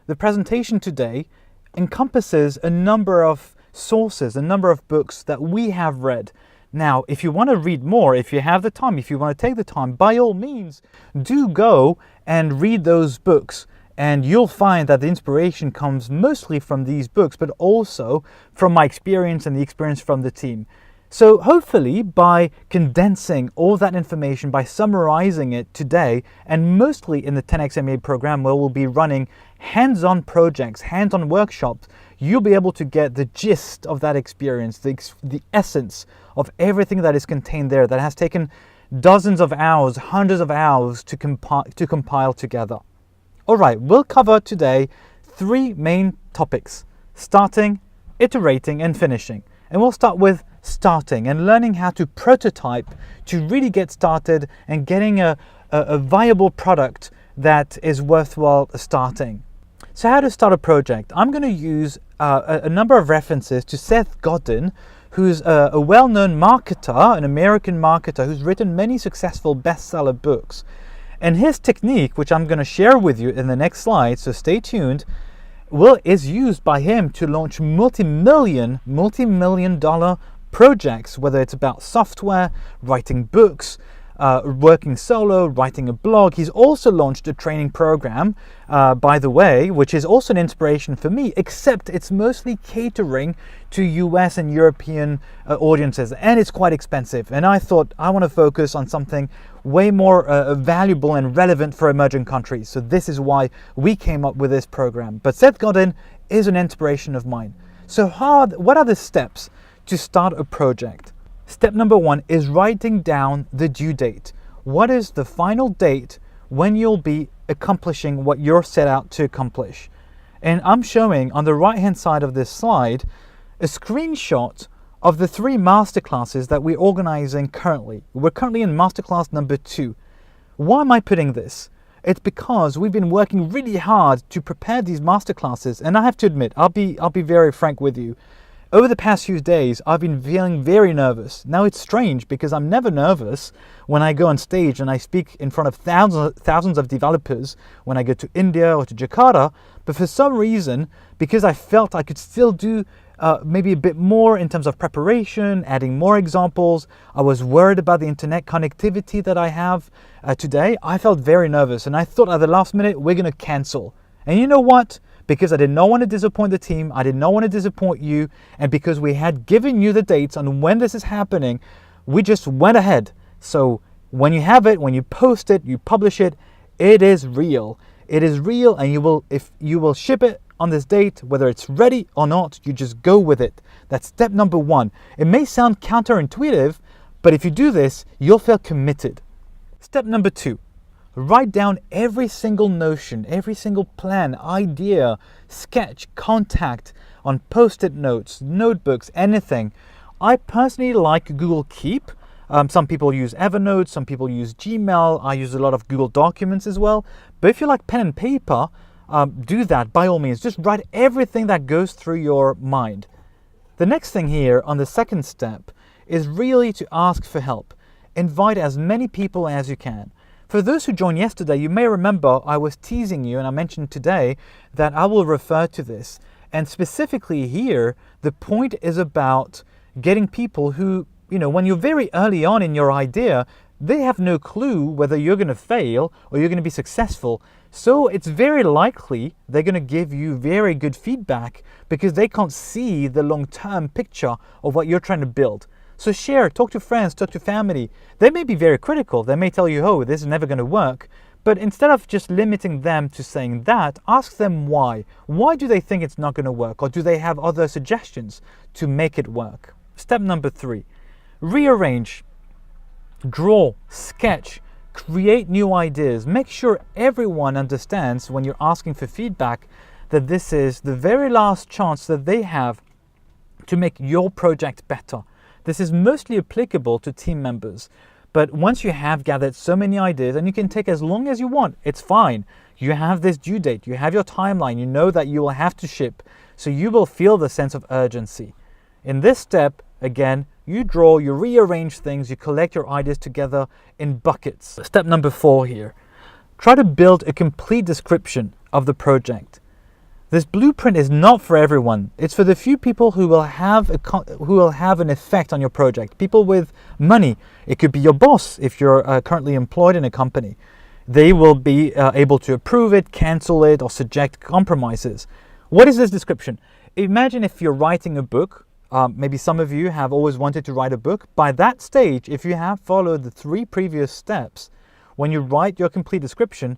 the presentation today encompasses a number of sources, a number of books that we have read. Now, if you want to read more, if you have the time, if you want to take the time, by all means, do go and read those books. And you'll find that the inspiration comes mostly from these books, but also from my experience and the experience from the team. So hopefully by condensing all that information, by summarizing it today, and mostly in the 10x MBA program where we'll be running hands-on projects, hands-on workshops, you'll be able to get the gist of that experience, the essence of everything that is contained there that has taken dozens of hours, hundreds of hours to compile together. All right, we'll cover today 3 main topics: starting, iterating, and finishing. And we'll start with starting and learning how to prototype to really get started and getting a viable product that is worthwhile starting. So how to start a project? I'm going to use a number of references to Seth Godin, who's a well-known marketer, an American marketer who's written many successful bestseller books. And his technique, which I'm going to share with you in the next slide, so stay tuned, is used by him to launch multi-million dollar projects, whether it's about software, writing books, working solo, writing a blog. He's also launched a training program, by the way, which is also an inspiration for me, except it's mostly catering to US and European audiences, and it's quite expensive. And I thought I want to focus on something way more valuable and relevant for emerging countries. So this is why we came up with this program. But Seth Godin is an inspiration of mine. So what are the steps to start a project? Step number 1 is writing down the due date. What is the final date when you'll be accomplishing what you're set out to accomplish? And I'm showing on the right hand side of this slide a screenshot of the 3 masterclasses that we're organizing currently. We're currently in masterclass number 2. Why am I putting this? It's because we've been working really hard to prepare these masterclasses, and I have to admit, I'll be very frank with you. Over the past few days, I've been feeling very nervous. Now it's strange because I'm never nervous when I go on stage and I speak in front of thousands of developers when I go to India or to Jakarta, but for some reason, because I felt I could still do maybe a bit more in terms of preparation, adding more examples. I was worried about the internet connectivity that I have today. I felt very nervous and I thought at the last minute, we're going to cancel. And you know what? Because I did not want to disappoint the team, I did not want to disappoint you, and because we had given you the dates on when this is happening, we just went ahead. So when you have it, when you post it, you publish it, it is real. It is real, and if you will ship it on this date, whether it's ready or not, you just go with it. That's step number 1. It may sound counterintuitive, but if you do this, you'll feel committed. Step number 2, write down every single notion, every single plan, idea, sketch, contact on post-it notes, notebooks, anything. I personally like Google Keep. Some people use Evernote, some people use Gmail. I use a lot of Google Documents as well. But if you like pen and paper, do that by all means. Just write everything that goes through your mind. The next thing here on the second step is really to ask for help. Invite as many people as you can. For those who joined yesterday, you may remember I was teasing you and I mentioned today that I will refer to this. And specifically here, the point is about getting people who, when you're very early on in your idea, they have no clue whether you're going to fail or you're going to be successful. So it's very likely they're going to give you very good feedback because they can't see the long-term picture of what you're trying to build. So share, talk to friends, talk to family. They may be very critical. They may tell you, oh, this is never going to work. But instead of just limiting them to saying that, ask them why. Why do they think it's not going to work? Or do they have other suggestions to make it work? Step number 3, rearrange, draw, sketch, create new ideas. Make sure everyone understands when you're asking for feedback that this is the very last chance that they have to make your project better. This is mostly applicable to team members. But once you have gathered so many ideas, and you can take as long as you want, it's fine. You have this due date, you have your timeline, you know that you will have to ship, so you will feel the sense of urgency. In this step, again, you draw, you rearrange things, you collect your ideas together in buckets. Step number 4 here. Try to build a complete description of the project. This blueprint is not for everyone. It's for the few people who will have an effect on your project. People with money. It could be your boss if you're currently employed in a company. They will be able to approve it, cancel it, or suggest compromises. What is this description? Imagine if you're writing a book. Maybe some of you have always wanted to write a book. By that stage, if you have followed the 3 previous steps, when you write your complete description,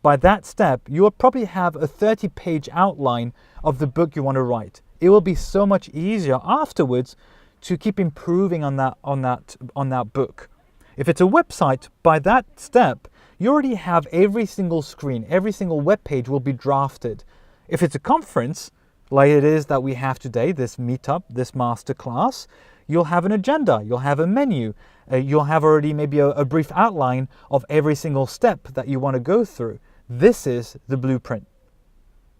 by that step, you will probably have a 30-page outline of the book you want to write. It will be so much easier afterwards to keep improving on that book. If it's a website, by that step, you already have every single screen, every single web page will be drafted. If it's a conference, like it is that we have today, this meetup, this masterclass, you'll have an agenda, you'll have a menu, you'll have already maybe a brief outline of every single step that you want to go through. This is the blueprint.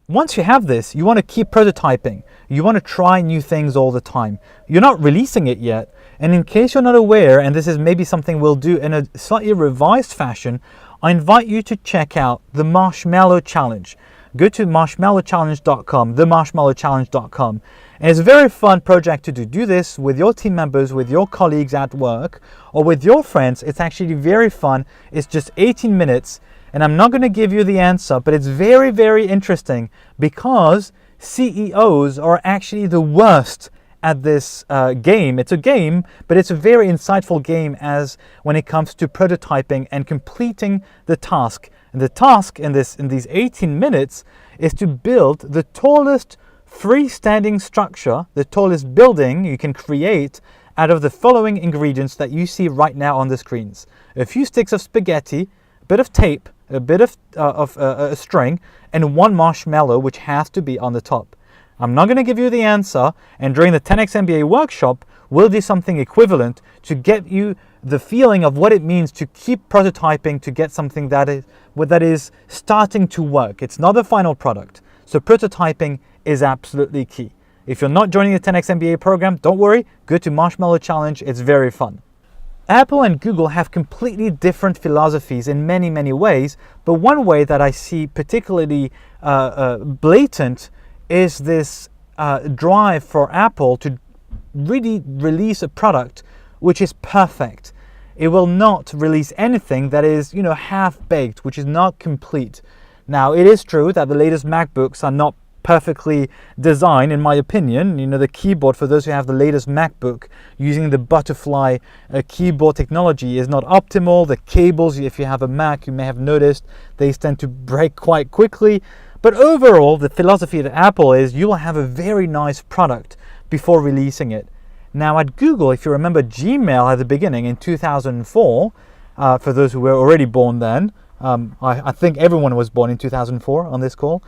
Once you have this, you want to keep prototyping. You want to try new things all the time. You're not releasing it yet. And in case you're not aware, and this is maybe something we'll do in a slightly revised fashion, I invite you to check out the Marshmallow Challenge. Go to marshmallowchallenge.com, themarshmallowchallenge.com. And it's a very fun project to do. Do this with your team members, with your colleagues at work, or with your friends. It's actually very fun. It's just 18 minutes. And I'm not going to give you the answer, but it's very, very interesting because CEOs are actually the worst at this game. It's a game, but it's a very insightful game as when it comes to prototyping and completing the task. And the task in these 18 minutes is to build the tallest freestanding structure, the tallest building you can create out of the following ingredients that you see right now on the screens. A few sticks of spaghetti, a bit of tape, a bit of a string, and 1 marshmallow, which has to be on the top. I'm not going to give you the answer, and during the 10x MBA workshop, we'll do something equivalent to get you the feeling of what it means to keep prototyping to get something that is starting to work. It's not the final product. So prototyping is absolutely key. If you're not joining the 10x MBA program, don't worry, go to Marshmallow Challenge. It's very fun. Apple and Google have completely different philosophies in many, many ways, but one way that I see particularly blatant is this drive for Apple to really release a product which is perfect. It will not release anything that is, half-baked, which is not complete. Now, it is true that the latest MacBooks are not perfectly designed, in my opinion. The keyboard, for those who have the latest MacBook using the butterfly keyboard technology, is not optimal. The cables, if you have a Mac, you may have noticed they tend to break quite quickly. But overall, the philosophy at Apple is you will have a very nice product before releasing it. Now at Google, if you remember Gmail at the beginning in 2004, for those who were already born then, I think everyone was born in 2004 on this call.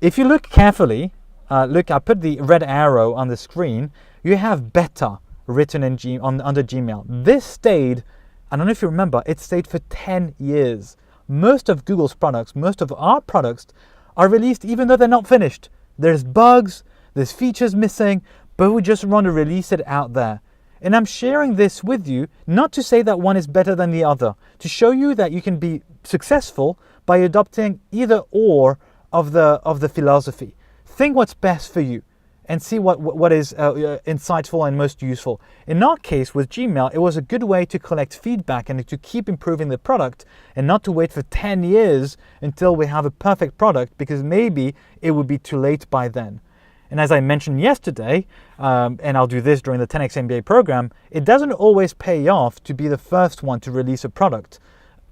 If you look carefully, I put the red arrow on the screen, you have beta written in under Gmail. This stayed, I don't know if you remember, it stayed for 10 years. Most of Google's products, most of our products are released even though they're not finished. There's bugs, there's features missing, but we just want to release it out there. And I'm sharing this with you, not to say that one is better than the other, to show you that you can be successful by adopting either or of the philosophy. Think what's best for you and see what is insightful and most useful. In our case with Gmail, it was a good way to collect feedback and to keep improving the product and not to wait for 10 years until we have a perfect product, because maybe it would be too late by then. And as I mentioned yesterday, and I'll do this during the 10x MBA program, it doesn't always pay off to be the first one to release a product.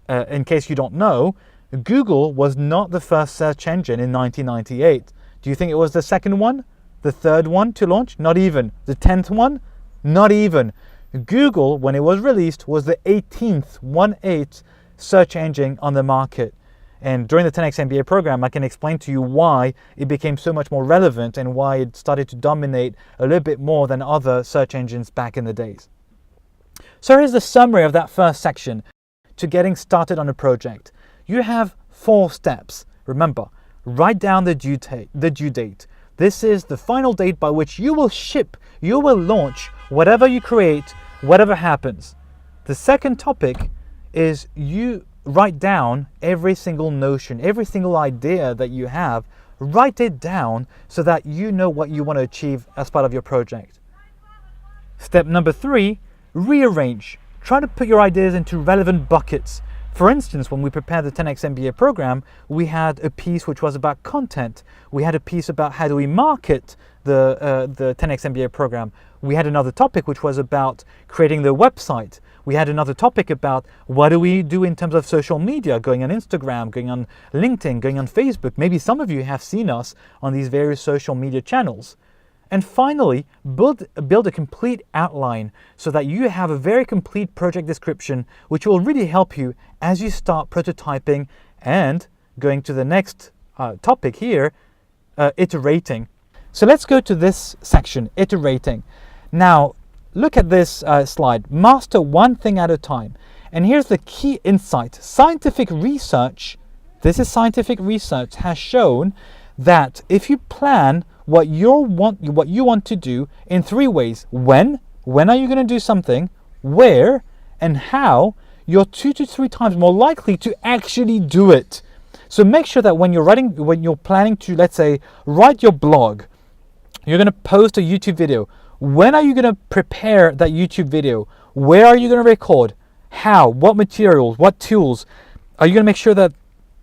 In case you don't know, Google was not the first search engine in 1998. Do you think it was the second one? The third one to launch? Not even. The 10th one? Not even. Google, when it was released, was the 18th search engine on the market. And during the 10x MBA program, I can explain to you why it became so much more relevant and why it started to dominate a little bit more than other search engines back in the days. So here's the summary of that first section to getting started on a project. You have 4 steps. Remember, write down the due date. This is the final date by which you will ship, you will launch whatever you create, whatever happens. The second topic is you write down every single notion, every single idea that you have write it down so that you know what you want to achieve as part of your project. Step number 3, rearrange. Try to put your ideas into relevant buckets. For instance, when we prepared the 10x MBA program, we had a piece which was about content. We had a piece about how do we market the 10x MBA program. We had another topic which was about creating the website. We had another topic about what do we do in terms of social media, going on Instagram, going on LinkedIn, going on Facebook. Maybe some of you have seen us on these various social media channels. And finally, build a complete outline so that you have a very complete project description, which will really help you as you start prototyping and going to the next topic here, iterating. So let's go to this section, iterating. Now, look at this slide. Master one thing at a time. And here's the key insight. Scientific research, this is scientific research, has shown that if you plan what you want to do in 3 ways, when are you going to do something, where, and how, you're 2 to 3 times more likely to actually do it. So make sure that when you're planning to, let's say, write your blog, you're going to post a YouTube video. When are you going to prepare that YouTube video? Where are you going to record? How? What materials? What tools? Are you going to make sure that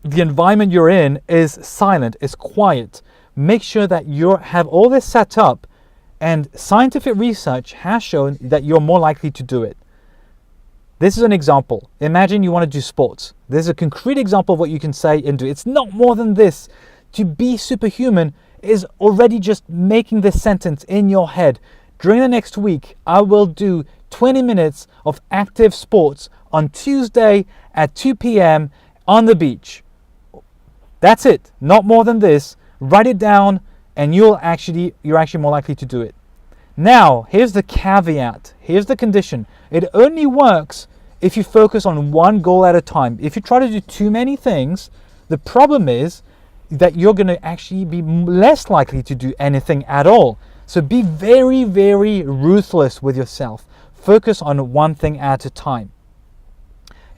the environment you're in is silent, is quiet? Make sure that you have all this set up, and scientific research has shown that you're more likely to do it. This is an example. Imagine you want to do sports. There's a concrete example of what you can say and do. It's not more than this. To be superhuman is already just making this sentence in your head. During the next week, I will do 20 minutes of active sports on Tuesday at 2 p.m. on the beach. That's it. Not more than this. Write it down and you're actually more likely to do it. Now, here's the caveat. Here's the condition. It only works if you focus on one goal at a time. If you try to do too many things, the problem is that you're going to actually be less likely to do anything at all. So be very, very ruthless with yourself. Focus on one thing at a time.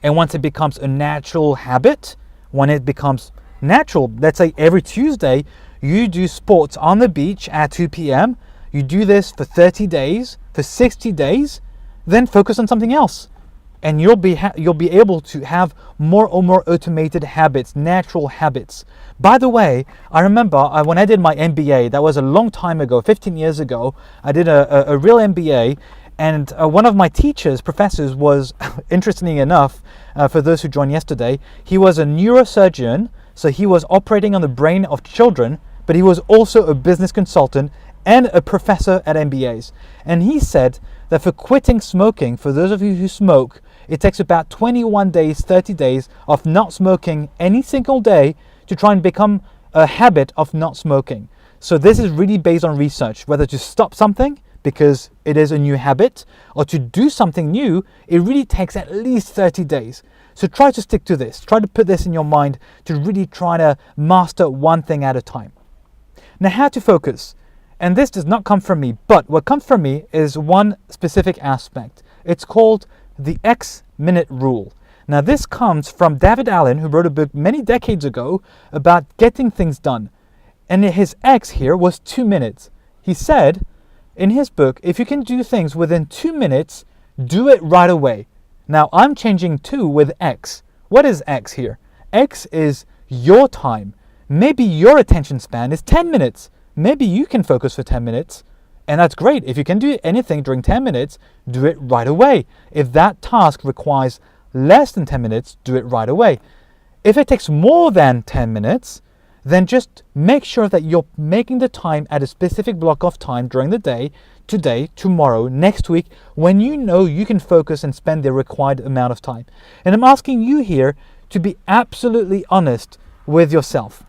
And once it becomes a natural habit, when it becomes natural, let's say every Tuesday you do sports on the beach at 2 p.m. You do this for 30 days, for 60 days, then focus on something else. And you'll be able to have more and more automated habits, natural habits. By the way, I remember when I did my MBA, that was a long time ago, 15 years ago, I did a real MBA, and one of my professors was, interestingly enough, for those who joined yesterday, he was a neurosurgeon. So he was operating on the brain of children, but he was also a business consultant and a professor at MBAs. And he said that for quitting smoking, for those of you who smoke, it takes about 21 days, 30 days of not smoking any single day to try and become a habit of not smoking. So this is really based on research, whether to stop something because it is a new habit or to do something new, it really takes at least 30 days. So try to stick to this. Try to put this in your mind to really try to master one thing at a time. Now, how to focus. And this does not come from me, but what comes from me is one specific aspect. It's called the X-minute rule. Now, this comes from David Allen, who wrote a book many decades ago about getting things done. And his X here was 2 minutes. He said in his book, if you can do things within 2 minutes, do it right away. Now, I'm changing 2 with X. What is X here? X is your time. Maybe your attention span is 10 minutes. Maybe you can focus for 10 minutes. And that's great. If you can do anything during 10 minutes, do it right away. If that task requires less than 10 minutes, do it right away. If it takes more than 10 minutes, then just make sure that you're making the time at a specific block of time during the day, today, tomorrow, next week, when you know you can focus and spend the required amount of time. And I'm asking you here to be absolutely honest with yourself.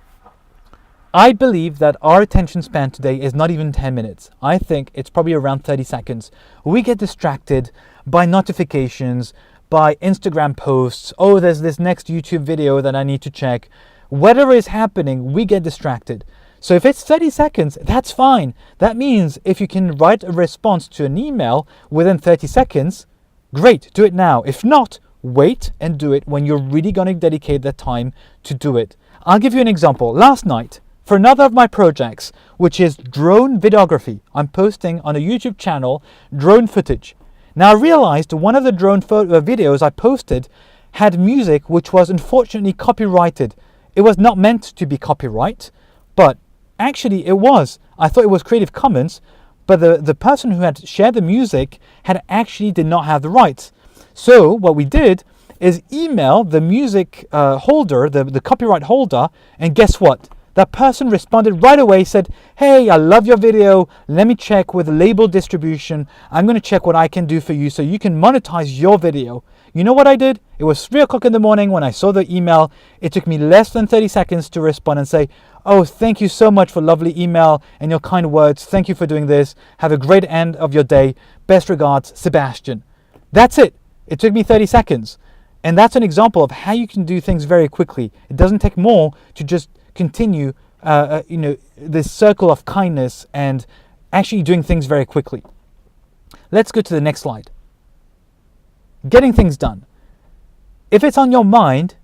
I believe that our attention span today is not even 10 minutes. I think it's probably around 30 seconds. We get distracted by notifications, by Instagram posts. Oh, there's this next YouTube video that I need to check. Whatever is happening, we get distracted. So if it's 30 seconds, that's fine. That means if you can write a response to an email within 30 seconds, great, do it now. If not, wait and do it when you're really going to dedicate that time to do it. I'll give you an example. Last night, for another of my projects, which is drone videography. I'm posting on a YouTube channel drone footage. Now I realized one of the drone videos I posted had music which was unfortunately copyrighted. It was not meant to be copyright, but actually it was. I thought it was Creative Commons, but the person who had shared the music had actually did not have the rights. So what we did is email the music holder, the copyright holder, and guess what? That person responded right away, said, hey, I love your video. Let me check with label distribution. I'm going to check what I can do for you so you can monetize your video. You know what I did? It was 3 o'clock in the morning when I saw the email. It took me less than 30 seconds to respond and say, oh, thank you so much for lovely email and your kind words. Thank you for doing this. Have a great end of your day. Best regards, Sebastian. That's it. It took me 30 seconds. And that's an example of how you can do things very quickly. It doesn't take more to just continue this circle of kindness and actually doing things very quickly. Let's go to the next slide. Getting things done. If it's on your mind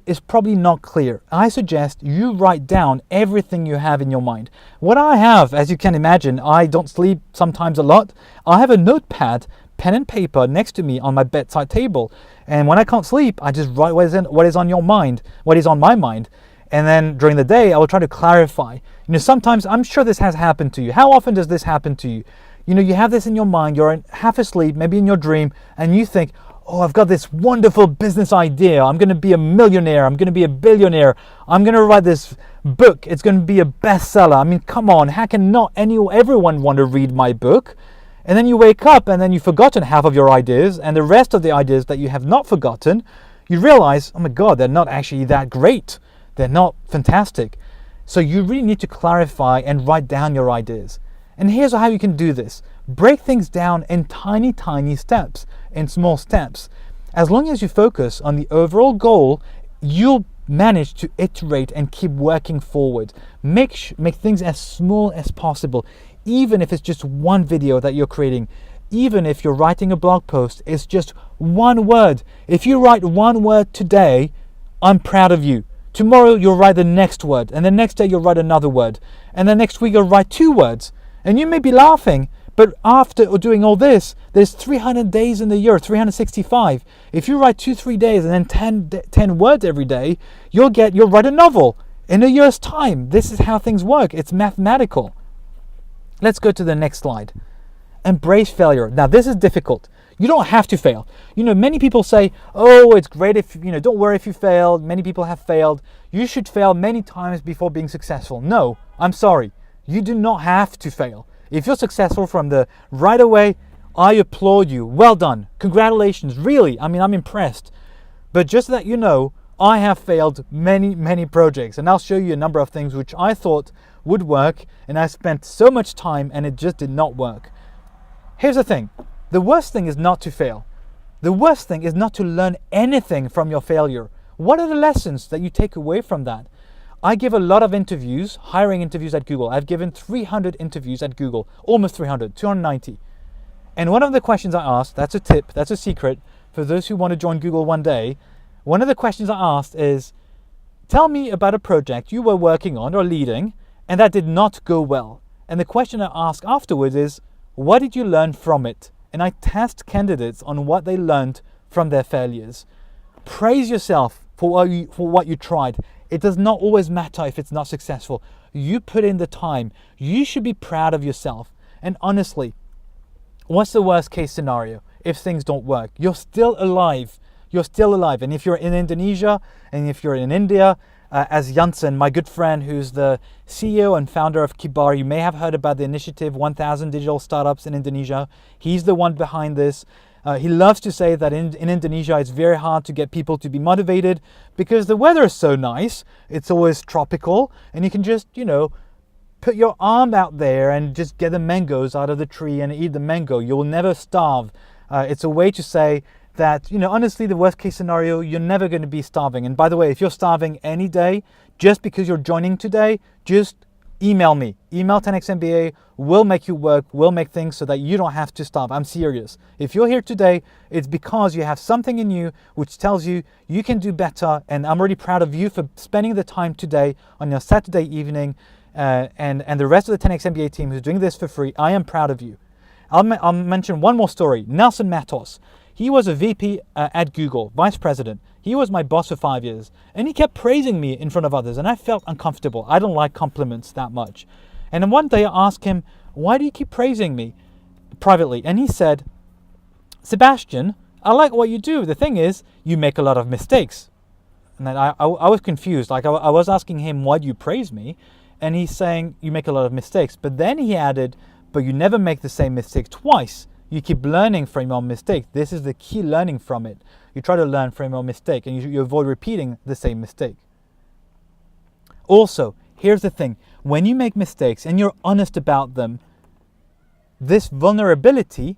is probably not clear. I suggest you write down everything you have in your mind. What I have, as you can imagine, I don't sleep sometimes a lot. I have a notepad, pen and paper next to me on my bedside table. And when I can't sleep, I just write what is on your mind, what is on my mind. And then during the day, I will try to clarify. Sometimes, I'm sure this has happened to you. How often does this happen to you? You have this in your mind, you're half asleep, maybe in your dream, and you think, oh, I've got this wonderful business idea. I'm going to be a millionaire. I'm going to be a billionaire. I'm going to write this book. It's going to be a bestseller. I mean, come on, how can not everyone want to read my book? And then you wake up and then you've forgotten half of your ideas, and the rest of the ideas that you have not forgotten, you realize, oh my God, they're not actually that great. They're not fantastic. So you really need to clarify and write down your ideas. And here's how you can do this. Break things down in tiny, tiny steps, in small steps. As long as you focus on the overall goal, you'll manage to iterate and keep working forward. Make things as small as possible, even if it's just one video that you're creating. Even if you're writing a blog post, it's just one word. If you write one word today, I'm proud of you. Tomorrow you'll write the next word, and the next day you'll write another word, and the next week you'll write 2 words. And you may be laughing, but after doing all this, there's 300 days in the year, 365. If you write 2-3 days and then 10 words every day, you'll write a novel in a year's time. This is how things work. It's mathematical. Let's go to the next slide. Embrace failure. Now this is difficult. You don't have to fail. Many people say, oh, it's great if, don't worry if you failed. Many people have failed. You should fail many times before being successful. No, I'm sorry. You do not have to fail. If you're successful from the right away, I applaud you. Well done. Congratulations. Really, I'm impressed. But just so that you know, I have failed many, many projects. And I'll show you a number of things which I thought would work. And I spent so much time and it just did not work. Here's the thing. The worst thing is not to fail. The worst thing is not to learn anything from your failure. What are the lessons that you take away from that? I give a lot of interviews, hiring interviews at Google. I've given 300 interviews at Google, almost 300, 290. And one of the questions I asked, that's a tip, that's a secret for those who want to join Google one day. One of the questions I asked is, tell me about a project you were working on or leading and that did not go well. And the question I ask afterwards is, what did you learn from it? And I test candidates on what they learned from their failures. Praise yourself for what you tried. It does not always matter if it's not successful. You put in the time. You should be proud of yourself. And honestly, what's the worst case scenario if things don't work? You're still alive. You're still alive. And if you're in Indonesia and if you're in India, as Janssen, my good friend who's the CEO and founder of Kibar, you may have heard about the initiative 1000 Digital Startups in Indonesia. He's the one behind this. He loves to say that in Indonesia it's very hard to get people to be motivated because the weather is so nice. It's always tropical and you can just, put your arm out there and just get the mangoes out of the tree and eat the mango. You'll never starve. It's a way to say that, honestly, the worst case scenario, you're never going to be starving. And by the way, if you're starving any day, just because you're joining today, just email me. Email 10xMBA will make you work, will make things so that you don't have to stop. I'm serious. If you're here today, it's because you have something in you which tells you you can do better, and I'm really proud of you for spending the time today on your Saturday evening, and the rest of the 10xMBA team who's doing this for free. I am proud of you. I'll mention one more story. Nelson Matos. He was a VP at Google, vice president. He was my boss for 5 years, and he kept praising me in front of others, and I felt uncomfortable. I don't like compliments that much. And then one day I asked him, why do you keep praising me privately? And he said, Sebastian, I like what you do. The thing is, you make a lot of mistakes. And then I was confused. Like I was asking him, why do you praise me? And he's saying, you make a lot of mistakes. But then he added, but you never make the same mistake twice. You keep learning from your mistake. This is the key, learning from it. You try to learn from your mistake, and you avoid repeating the same mistake. Also, here's the thing. When you make mistakes and you're honest about them, this vulnerability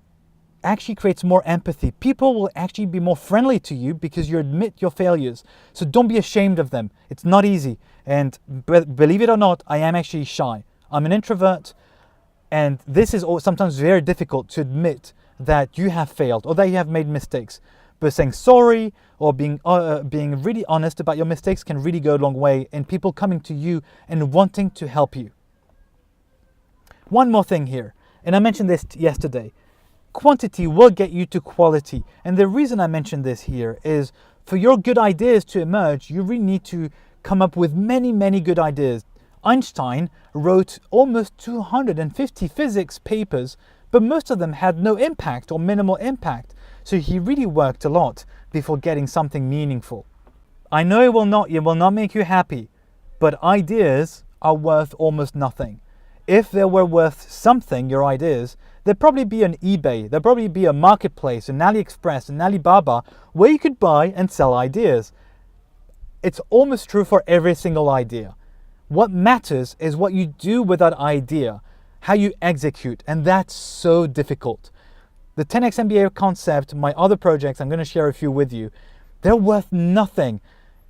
actually creates more empathy. People will actually be more friendly to you because you admit your failures. So don't be ashamed of them. It's not easy. And believe it or not, I am actually shy. I'm an introvert. And this is sometimes very difficult to admit that you have failed or that you have made mistakes. But saying sorry or being really honest about your mistakes can really go a long way in people coming to you and wanting to help you. One more thing here, and I mentioned this yesterday. Quantity will get you to quality. And the reason I mentioned this here is for your good ideas to emerge, you really need to come up with many, many good ideas. Einstein wrote almost 250 physics papers, but most of them had no impact or minimal impact. So he really worked a lot before getting something meaningful. I know it will not make you happy, but ideas are worth almost nothing. If they were worth something, your ideas, there'd probably be an eBay, there'd probably be a marketplace, an AliExpress, an Alibaba, where you could buy and sell ideas. It's almost true for every single idea. What matters is what you do with that idea, how you execute, and that's so difficult. The 10x MBA concept, my other projects, I'm going to share a few with you, they're worth nothing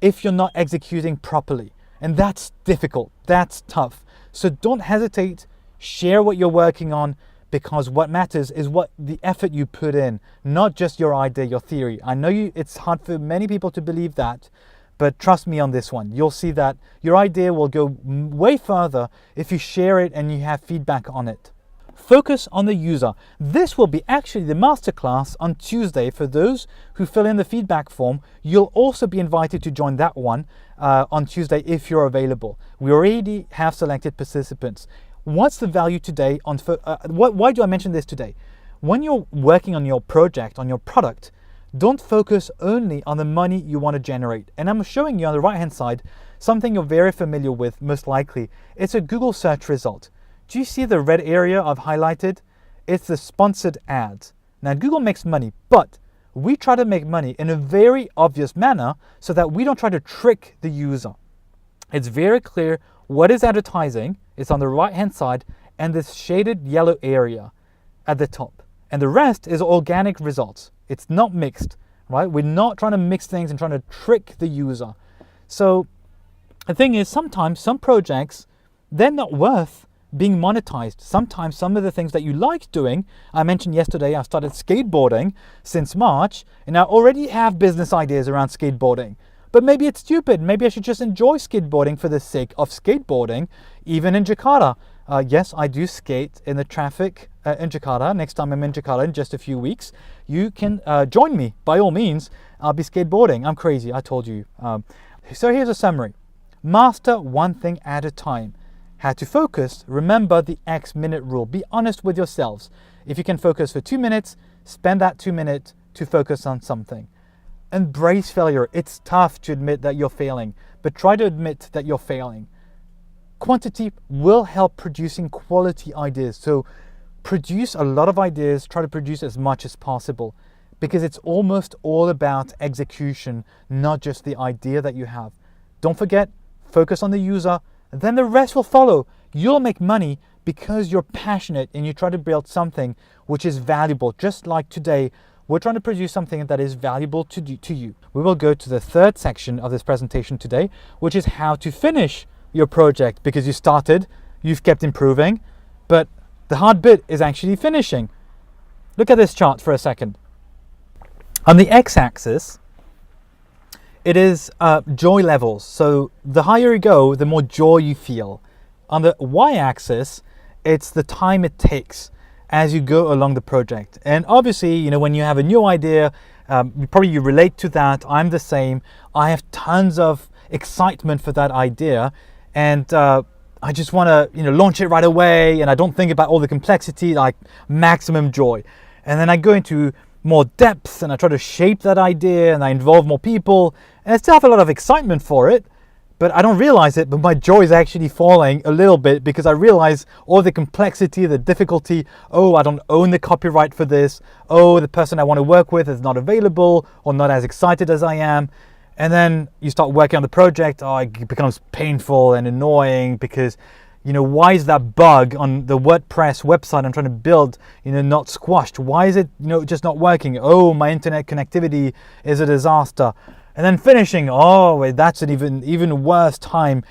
if you're not executing properly. And that's difficult, that's tough. So don't hesitate, share what you're working on, because what matters is what the effort you put in, not just your idea, your theory. I know it's hard for many people to believe that, but trust me on this one. You'll see that your idea will go way further if you share it and you have feedback on it. Focus on the user. This will be actually the masterclass on Tuesday. For those who fill in the feedback form, you'll also be invited to join that one on Tuesday if you're available. We already have selected participants. What's the value today? Why do I mention this today? When you're working on your project, on your product, don't focus only on the money you want to generate. And I'm showing you on the right-hand side something you're very familiar with, most likely. It's a Google search result. Do you see the red area I've highlighted? It's the sponsored ads. Now, Google makes money, but we try to make money in a very obvious manner so that we don't try to trick the user. It's very clear what is advertising. It's on the right-hand side and this shaded yellow area at the top. And the rest is organic results. It's not mixed, right? We're not trying to mix things and trying to trick the user. So the thing is, sometimes some projects, they're not worth being monetized. Sometimes some of the things that you like doing, I mentioned yesterday, I started skateboarding since March, and I already have business ideas around skateboarding. But maybe it's stupid. Maybe I should just enjoy skateboarding for the sake of skateboarding, even in Jakarta. Yes, I do skate in the traffic in Jakarta. Next time I'm in Jakarta in just a few weeks, you can join me. By all means, I'll be skateboarding. I'm crazy, I told you. So here's a summary. Master one thing at a time. How to focus, remember the X minute rule. Be honest with yourselves. If you can focus for 2 minutes, spend that 2 minutes to focus on something. Embrace failure. It's tough to admit that you're failing, but try to admit that you're failing. Quantity will help producing quality ideas. So produce a lot of ideas, try to produce as much as possible, because it's almost all about execution, not just the idea that you have. Don't forget, focus on the user, then the rest will follow. You'll make money because you're passionate and you try to build something which is valuable. Just like today, we're trying to produce something that is valuable to you. We will go to the third section of this presentation today, which is how to finish your project, because you started, you've kept improving, but the hard bit is actually finishing. Look at this chart for a second. On the x-axis, it is joy levels. So the higher you go, the more joy you feel. On the y-axis, it's the time it takes as you go along the project. And obviously, you know, when you have a new idea, you relate to that. I'm the same. I have tons of excitement for that idea, and I just want to, you know, launch it right away, and I don't think about all the complexity, like maximum joy. And then I go into more depth and I try to shape that idea and I involve more people, and I still have a lot of excitement for it, but I don't realize it, but my joy is actually falling a little bit because I realize all the complexity, the difficulty. Oh, I don't own the copyright for this. Oh, the person I want to work with is not available or not as excited as I am. And then you start working on the project. Oh, it becomes painful and annoying because, you know, why is that bug on the WordPress website I'm trying to build, you know, not squashed? Why is it, you know, just not working? Oh, my internet connectivity is a disaster. And then finishing, oh, wait, that's an even worse time.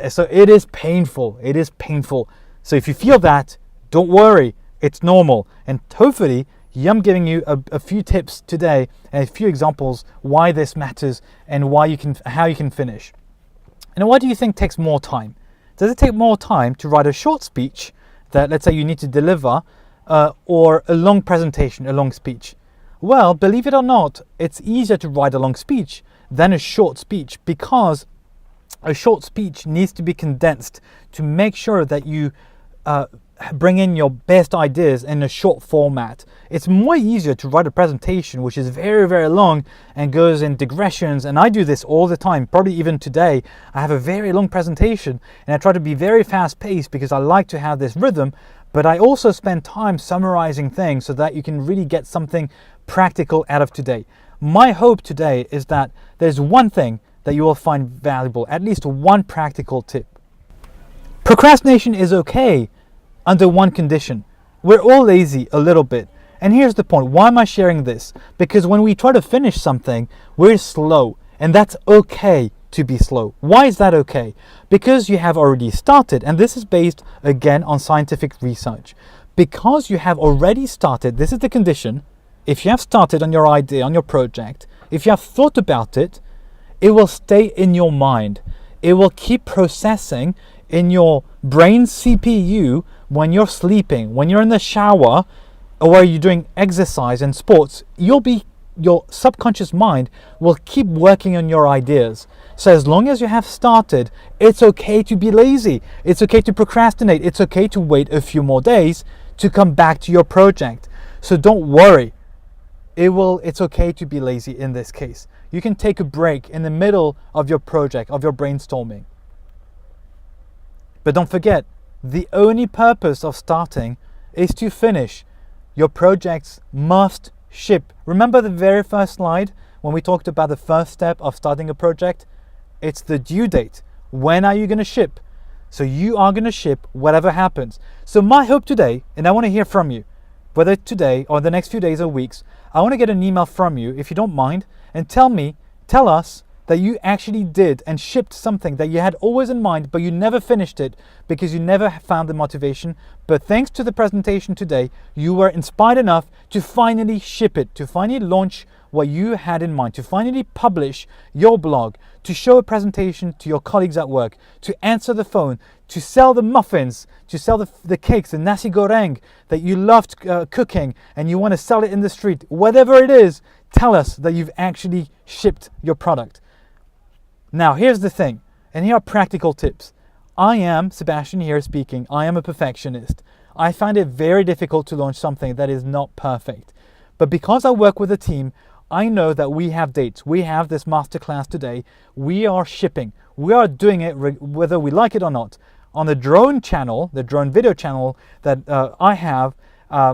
So it is painful. It is painful. So if you feel that, don't worry. It's normal. And hopefully, I'm giving you a few tips today and a few examples why this matters and how you can finish. And why do you think takes more time? Does it take more time to write a short speech that, let's say, you need to deliver, or a long presentation, a long speech? Well, believe it or not, it's easier to write a long speech than a short speech, because a short speech needs to be condensed to make sure that you bring in your best ideas in a short format. It's more easier to write a presentation which is very, very long and goes in digressions, and I do this all the time. Probably even today I have a very long presentation and I try to be very fast paced because I like to have this rhythm, but I also spend time summarizing things so that you can really get something practical out of today. My hope today is that there's one thing that you will find valuable, at least one practical tip. Procrastination is okay under one condition. We're all lazy a little bit. And here's the point. Why am I sharing this? Because when we try to finish something, we're slow. And that's okay to be slow. Why is that okay? Because you have already started. And this is based, again, on scientific research. Because you have already started, this is the condition. If you have started on your idea, on your project, if you have thought about it, it will stay in your mind. It will keep processing in your brain CPU when you're sleeping, when you're in the shower, or where you're doing exercise and sports. Your subconscious mind will keep working on your ideas. So as long as you have started, it's okay to be lazy. It's okay to procrastinate. It's okay to wait a few more days to come back to your project. So don't worry. It's okay to be lazy in this case. You can take a break in the middle of your project, of your brainstorming. But don't forget, the only purpose of starting is to finish. Your projects must ship. Remember the very first slide when we talked about the first step of starting a project? It's the due date. When are you going to ship? So you are going to ship whatever happens. So my hope today, and I want to hear from you, whether today or the next few days or weeks, I want to get an email from you, if you don't mind, and tell us that you actually did and shipped something that you had always in mind, but you never finished it because you never found the motivation. But thanks to the presentation today, you were inspired enough to finally ship it, to finally launch what you had in mind, to finally publish your blog, to show a presentation to your colleagues at work, to answer the phone, to sell the muffins, to sell the cakes, the nasi goreng that you loved cooking and you want to sell it in the street. Whatever it is, tell us that you've actually shipped your product. Now, here's the thing, and here are practical tips. I am Sebastian here speaking. I am a perfectionist. I find it very difficult to launch something that is not perfect. But because I work with a team, I know that we have dates. We have this masterclass today. We are shipping. We are doing it whether we like it or not. On the drone channel, the drone video channel that I have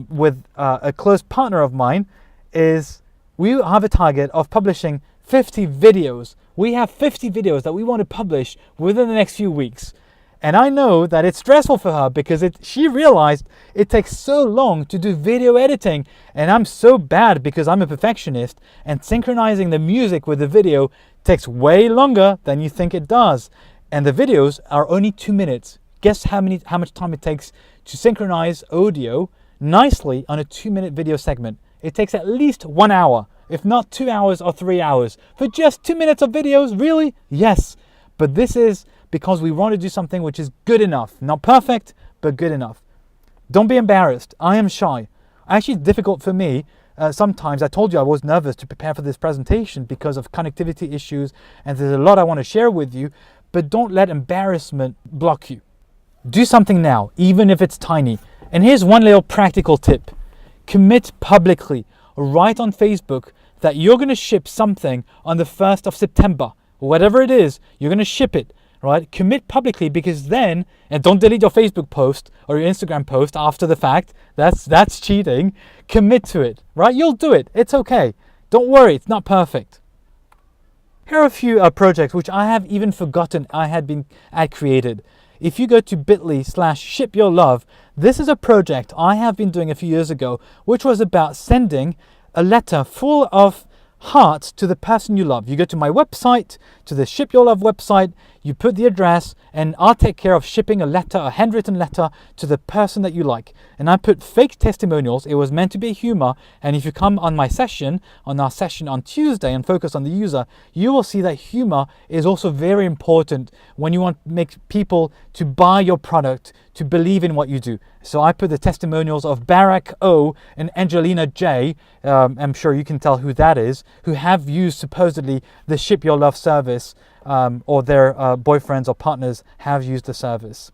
with a close partner of mine, is we have a target of publishing 50 videos. We have 50 videos that we want to publish within the next few weeks. And I know that it's stressful for her because she realized it takes so long to do video editing. And I'm so bad because I'm a perfectionist, and synchronizing the music with the video takes way longer than you think it does. And the videos are only 2 minutes. Guess how much time it takes to synchronize audio nicely on a 2-minute video segment? It takes at least 1 hour, if not 2 hours or 3 hours. For just 2 minutes of videos, really? Yes. But this is because we want to do something which is good enough. Not perfect, but good enough. Don't be embarrassed. I am shy. Actually, it's difficult for me. Sometimes, I told you I was nervous to prepare for this presentation because of connectivity issues, and there's a lot I want to share with you, but don't let embarrassment block you. Do something now, even if it's tiny. And here's one little practical tip. Commit publicly. Write on Facebook that you're going to ship something on the 1st of September. Whatever it is, you're going to ship it. Right? Commit publicly, because then, and don't delete your Facebook post or your Instagram post after the fact. That's cheating. Commit to it, right? You'll do it. It's okay. Don't worry, it's not perfect. Here are a few projects which I have even forgotten I had created. If you go to bit.ly/shipyourlove, this is a project I have been doing a few years ago, which was about sending a letter full of hearts to the person you love. You go to my website, to the Ship Your Love website, you put the address, and I'll take care of shipping a letter, a handwritten letter, to the person that you like. And I put fake testimonials. It was meant to be humor. And if you come on our session on Tuesday and focus on the user, you will see that humor is also very important when you want to make people to buy your product, to believe in what you do. So I put the testimonials of Barack O and Angelina J. I'm sure you can tell who that is, who have used supposedly the Ship Your Love service, or their boyfriends or partners have used the service.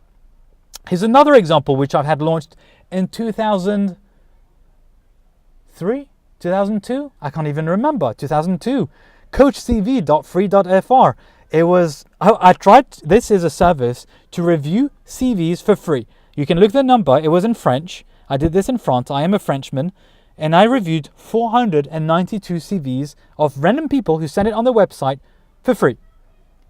Here's another example which I've had launched in 2003, 2002, I can't even remember, 2002, coachcv.free.fr. I tried, this is a service to review CVs for free. You can look the number, it was in French. I did this in France, I am a Frenchman, and I reviewed 492 CVs of random people who sent it on the website for free.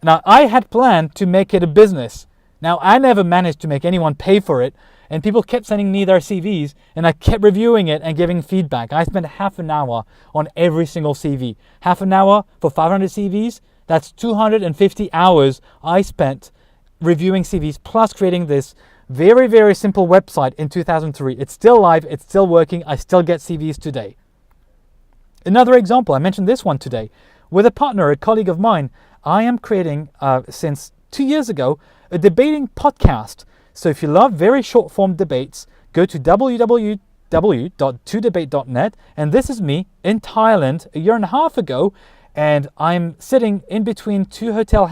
Now, I had planned to make it a business. Now, I never managed to make anyone pay for it, and people kept sending me their CVs, and I kept reviewing it and giving feedback. I spent half an hour on every single CV. Half an hour for 500 CVs, that's 250 hours I spent reviewing CVs, plus creating this very, very simple website in 2003. It's still live, it's still working, I still get CVs today. Another example, I mentioned this one today. With a partner, a colleague of mine, I am creating, since 2 years ago, a debating podcast. So if you love very short form debates, go to www.todebate.net. And this is me in Thailand a year and a half ago. And I'm sitting in between two hotel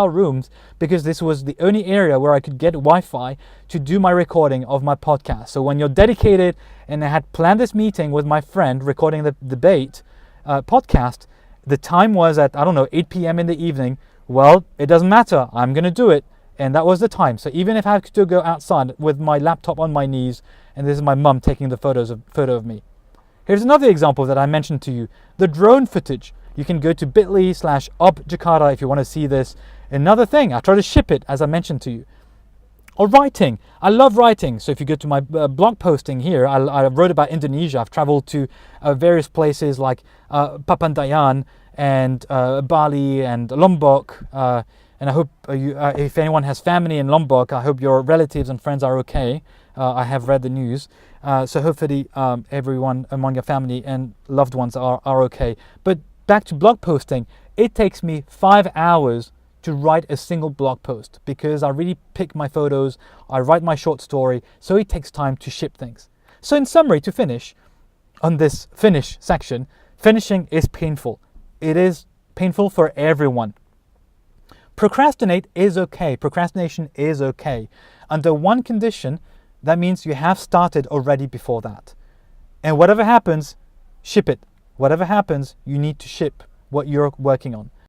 rooms, because this was the only area where I could get Wi-Fi to do my recording of my podcast. So when you're dedicated, and I had planned this meeting with my friend recording the debate podcast, the time was at, 8 p.m. in the evening. Well, it doesn't matter. I'm going to do it. And that was the time. So even if I had to go outside with my laptop on my knees, and this is my mum taking the photo of me. Here's another example that I mentioned to you. The drone footage. You can go to bit.ly/objakarta if you want to see this. Another thing, I try to ship it, as I mentioned to you. Or writing. I love writing. So if you go to my blog posting here, I wrote about Indonesia. I've traveled to various places like Papandayan and Bali and Lombok. And I hope if anyone has family in Lombok, I hope your relatives and friends are okay. I have read the news. So hopefully everyone among your family and loved ones are okay. But back to blog posting, it takes me 5 hours to write a single blog post, because I really pick my photos, I write my short story, so it takes time to ship things. So in summary, to finish on this finish section, finishing is painful. It is painful for everyone. Procrastinate is okay. Procrastination is okay. Under one condition, that means you have started already before that. And whatever happens, ship it. Whatever happens, you need to ship what you're working on.